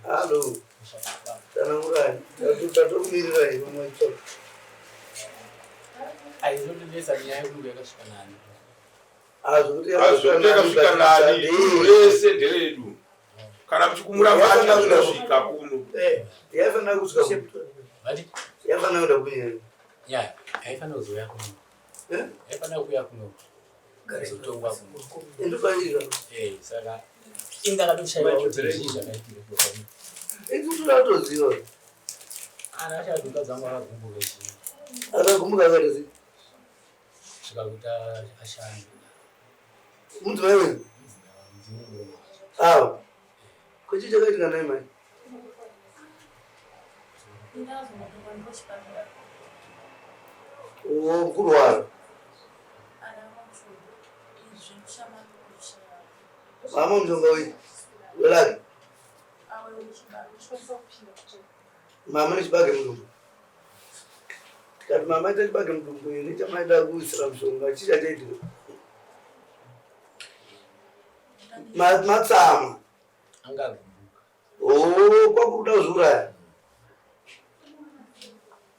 Halo. Tanangurai. Tatumirai mwaito. Aizondesa nyaya kungeka svikanani. Azoteka nani wese nderedu. Kana kuchikumura mbacha zvinosvika kuno. Yafana kusvika kuno. Vati? Yafana kuda kunyanya. Ya, haifana kuzoya kuno. Haifana kuya kuno. Zotongwa kuno. Ndopanyika. Saka indakatoshaiwa kuti zvii zvakaitira kuno. Ekutoziva. Ana achaduka dzangu akagumbuka chii. Akagumbuka akati zvikakuta ashandi. Mundu wewe? Ah. Kuchi chakaitika naye mai? Kurwara. Mama mshonga wewe. Welaki. Mama nechibage mudumbu. Kati mama chibage mudumbu ine chamaida kuisira mshonga chicha chaitika. Matsama. Angagumbuka. Kwakuda kuzuraya.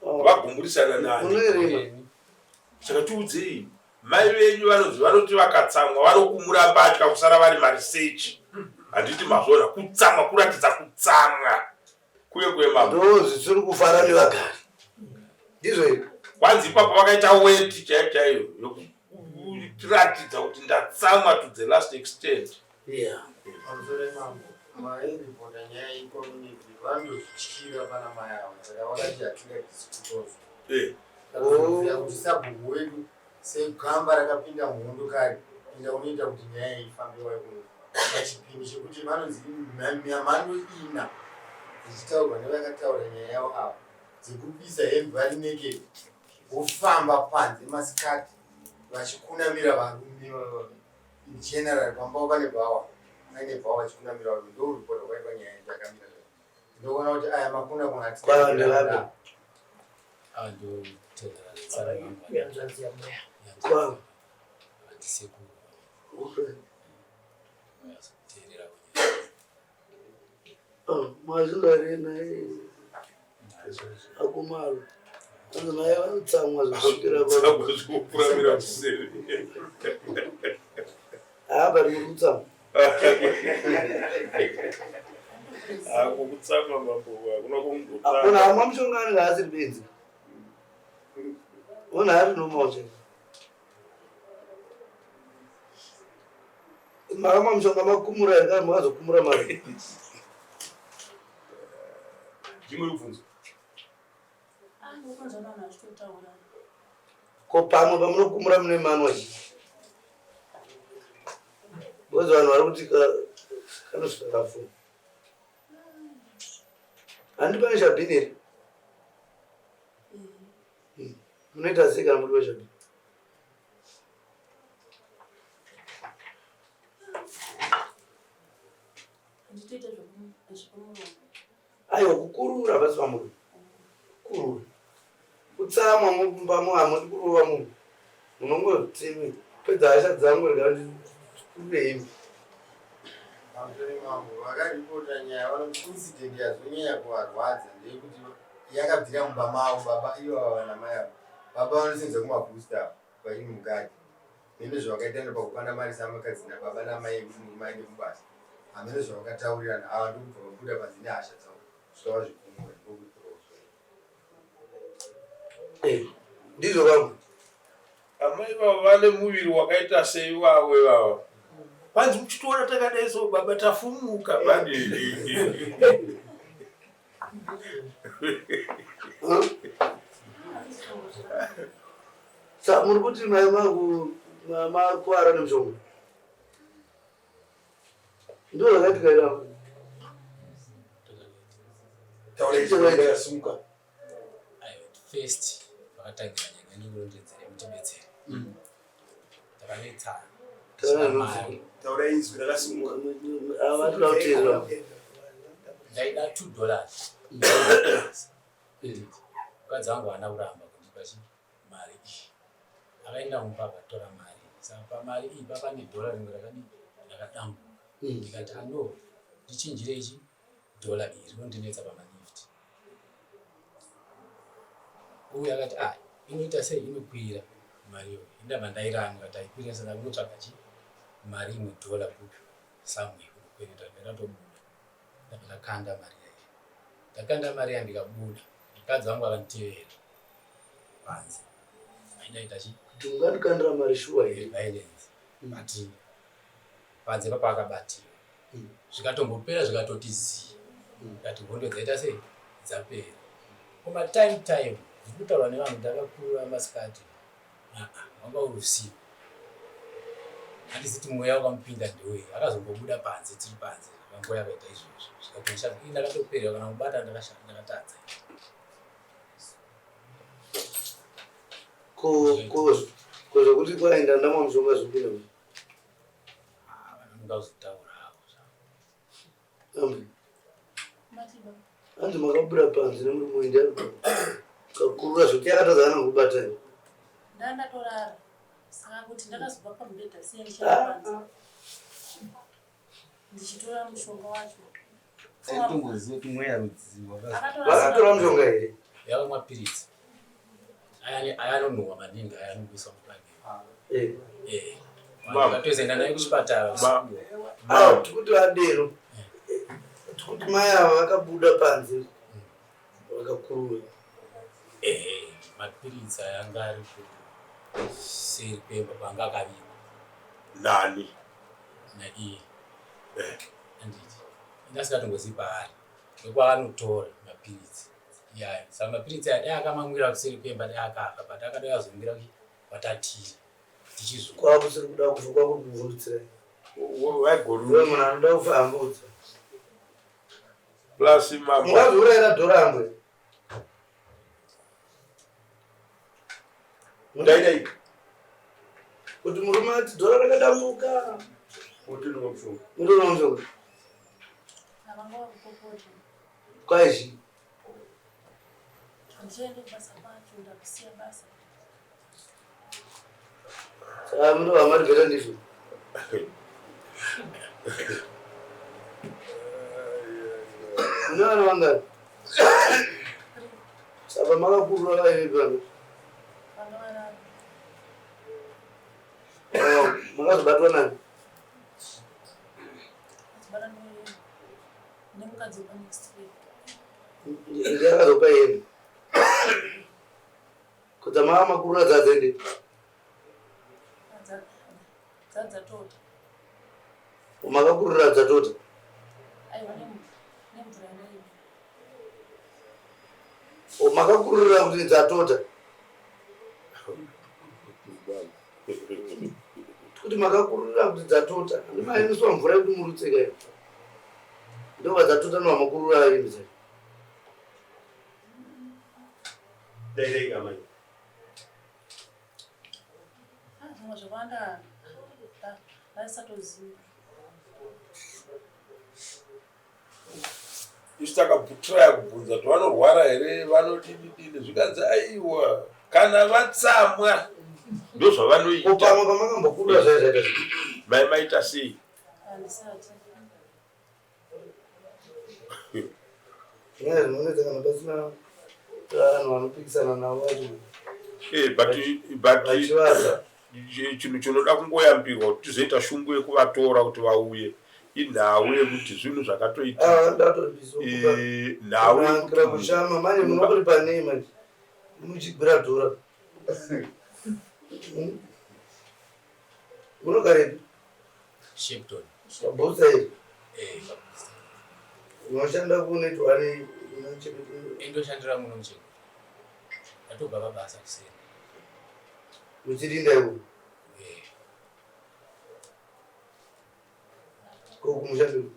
Vagumburisana nani? Saka tiudzei mai venyu vanoti vakatsamwa vanokumura mbatya kusara vari marisechi. Handiti mazvona kutsamwa kuratidza kutsamwa. Kuye mama. Ndozi tiri kufara nevagari. Ndizvo here. Kwanzi ipapo vakaita weti chaiyo yokuratidza kuti ndatsamwa to the last extent. Yeah. Amzore mambo. Mairipota nyaya icommunity vandozvityira pana mai avo saka vakati hatinga tisikutozo. Saka kuti sabhuku wedu segamba rakapinda muhondo kare enda unoita kuti nyaya ifambiwa kuno. Pachipini chekuti vanonzi mhando ina dzichitaurwa nevakataura nyaya yavo ava dzekupisa hembe vari naked vofamba panze masikati vachikunamira varume in general pambao pane bhawa aine bhawa vachikunamira varume ndoripota kwaitwa nyaya dzakamira ndokuona kuti aya makuna kunatikwaa mazvilarena akumaro naye vanotsamwa zvisvikira pari mukutsamwa una amwa mushonga anenge asiri benzi una ari nomaoche makamwa mushonga makumura here kana makazokumura mari ko pamwe pamunokumura mune manwa bozi vanhu vari kuti kanosvika kafu handi pane shabhini here munoita sei kana muri veshabhini aiwa kukurura pasi pamunhu kurura kutsamwa mupamo hamudi kurova munhu munongoti pedza hasha dzangu rikandikureimi Amzore mambo vakaripota nyaya vanoti incident yazonyanya kuvarwadza ndeyekuti yakabvira mumba mavo baba ivo vana mai avo baba vanosenza kumabooster paini mugadi mene zvavakaita nepakupanda mari samakadzina baba namai maine mubasa hamene zvavakataurirana ava ndokubva vabuda panze nehasha dzavo zvikava zvikumura ndizvo vangu Amai vavo vane muviri wakaita sei wawe vava. Kwanzi muchitoona takadai so baba tafumuka bani. Sa muri kuti mai vangu makuara nemushonga ndo zvakatika ira tauraichakasimuka first vakatangira nyanga ndikurondedzera mutibetsere takanetsana taurainzwi rakasimuka avatoda kuteerera ndaida $2 mukadzi wangu haana kuramba kundipa mari iyi akaenda mupa akatora mari saka pamari iyi papane $1 rimwe rakadambuka ndikati ano ndichinjire ichi dola iri rinondinetsa pamalift. Uye akati inoita sei inokwira mariyo indaba ndairanga kuti aikwira saka kunotsvaga mari imwe dola kupi samwe kunokwereta ndakatobuda ndakakanda mari yayo ndakanda mari yandikabuda mukadzi wangu akanditevera panze aindaita kuti ungandikandira mari shuwa here violence but panze papa akabatiwa zvikatombopera zvikatoti zii kati hondo dzaita sei dzapera kuma time zvikutaurwa nevanhu ndakakurura masikati wanga urusiku handisiti mweya wakamupinda ndewei akazombobuda panze tiri panze panguva yakaita izvozvo zvikatonisha ndakatopera kana kubata ndakatadza kozvokuti kwaenda ndamwa mushonga zvokudina vanongazotaurawo hanzi makabuda panze nemuimoenda kakurura zvokuti yakatadzana nokubatani ndandatorara saka kuti ndakazobva pamubhedha sendishapanza ndichitora mushonga wacho aitomboziva kuti mweya rudziwa vakatora mushonga here yakamwa piritsi ayanonhuhwa maningi ayanobviswa muplagi akatozoenda naye kuchipatara tikuti vadero tikuti mai ava vakabuda panze vakakurura mapiritsi ayanga ari seri kwemba kwanga akavigwa nani naiye anditi indasingatongozivi paari nekwaanotora mapiritsi yayo saka mapiritsi aya dai akamamwira kuseri kwemba dai akafa but akadai azomira watatiri tichizwa kwakusiri kuda kufa kwakuri kuvhundutsirai waigorua munhu anoda kufamba utsa plus mungazourayira dhora ambwe ndaidai kuti murume ati dhora rakadamuka utinwa mushonga mundona mushonga avanga vakupopota kwaizvi ndichiende kubasa kwacho ndakusiya basa saka munova marigeta ndizvo mune vana vangani saka makakurura vaivepano vanga varara makazobatwa nani adzibara nemukadzi wepa next week ndiakazopa yeni kuti mava makurura dzadzende dzadzatota makakurura dzatota aiwa nemvura yanaiva makakurura kuti dzatota kuti makakurura kuti dzatota andimainiswa mvura yekuti murutseka ndova dzatota nova makurura avimbisa daidai amai zvimwe zvakawanda vaisatoziva isu takabhutiraya kubvunza kuti vanorwara here vanodini zvikanzi aiwa kana vatsamwa ndo zvavanoita pamwe pamakambokurura zvaizaita mai maita sei handisati nyaya zvinonetsa kana pasina vanhu vanopikisana navo vachivasa chinhu chinoda kungoyambirwa kuti tizoita shungu yekuvatora kuti vauye inhau yekuti zvinhu zvakatoita nhau kushama manje munokuri panei manje muchigwira dhora munogarepi shepton pabhosa iri unoshanda kunetwani indoshandira muno mucheko ndatobva pabasa kuseni muchirinda iwo kokumushandiro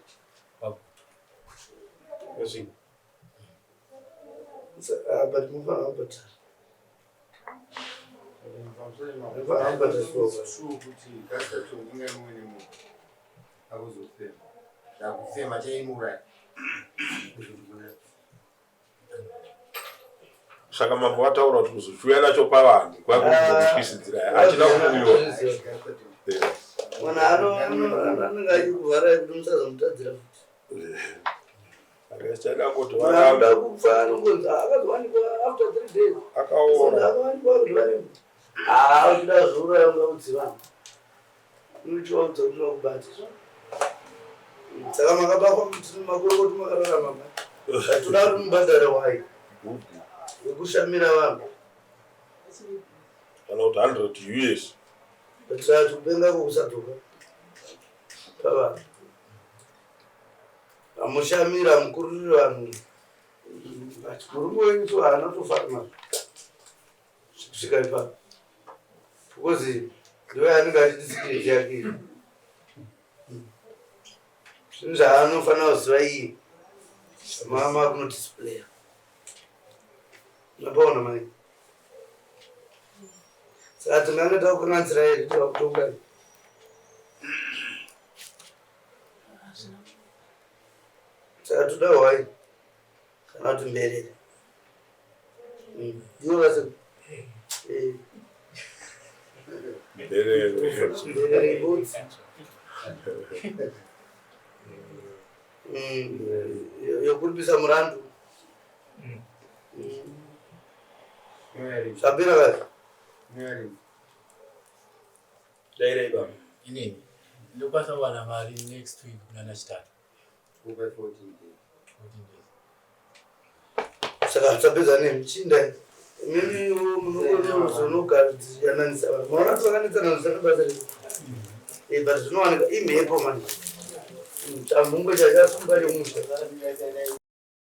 but mufana wabhatara kuti gasatounge mumwe munhu akuzofema ndakufema chaimuraya saka mambo vataura kuti kuzochuya nacho pavanhu kwakuzokutyisidzira hachina kuuyiwa mwana anenge achikuvharai kuti musazomutadzira futi Akaenda kufa anongonzi akazowanikwa after 3 days. Akaora. Akawanikwa kuti vane. Ah, uchida zura yanga udziva. Unochiwa kudzokera kubati. Saka makabakwa kuti makuru kuti makararama. Tuna kuti mubhadhara wai. Wekushamira vanhu. Kana kuti 100 US. Kuitira kupenga kwokusatoka. Pava. Amushamira mukuru vanhu. Murume wenyu haana tofarma. Kusvika ipapo. Because ndiwe anenge achidisipline yake. Zvinhu zvaanofanira kuziva iye. Mama kunodisplaya. Unapaona mai? Saka tingange takukanganisira here kuti vakutonga. Saka toda wai. Kana kuti mberere. Ndiwo vase. Mberere ibodzi. Yokuripisa murandu. Zvapera kazi. Dairei baba. Inini ndokwanisa kuwana mari next week kuna chitatu. Over 14 days. Saka msapedza nemuchinda. Mimi munogadziryananisa vanhu. Maona twakanetsana zvisakabasa redu. But zvinowanika imhepo mani. Chamhungu chachasumba remusha.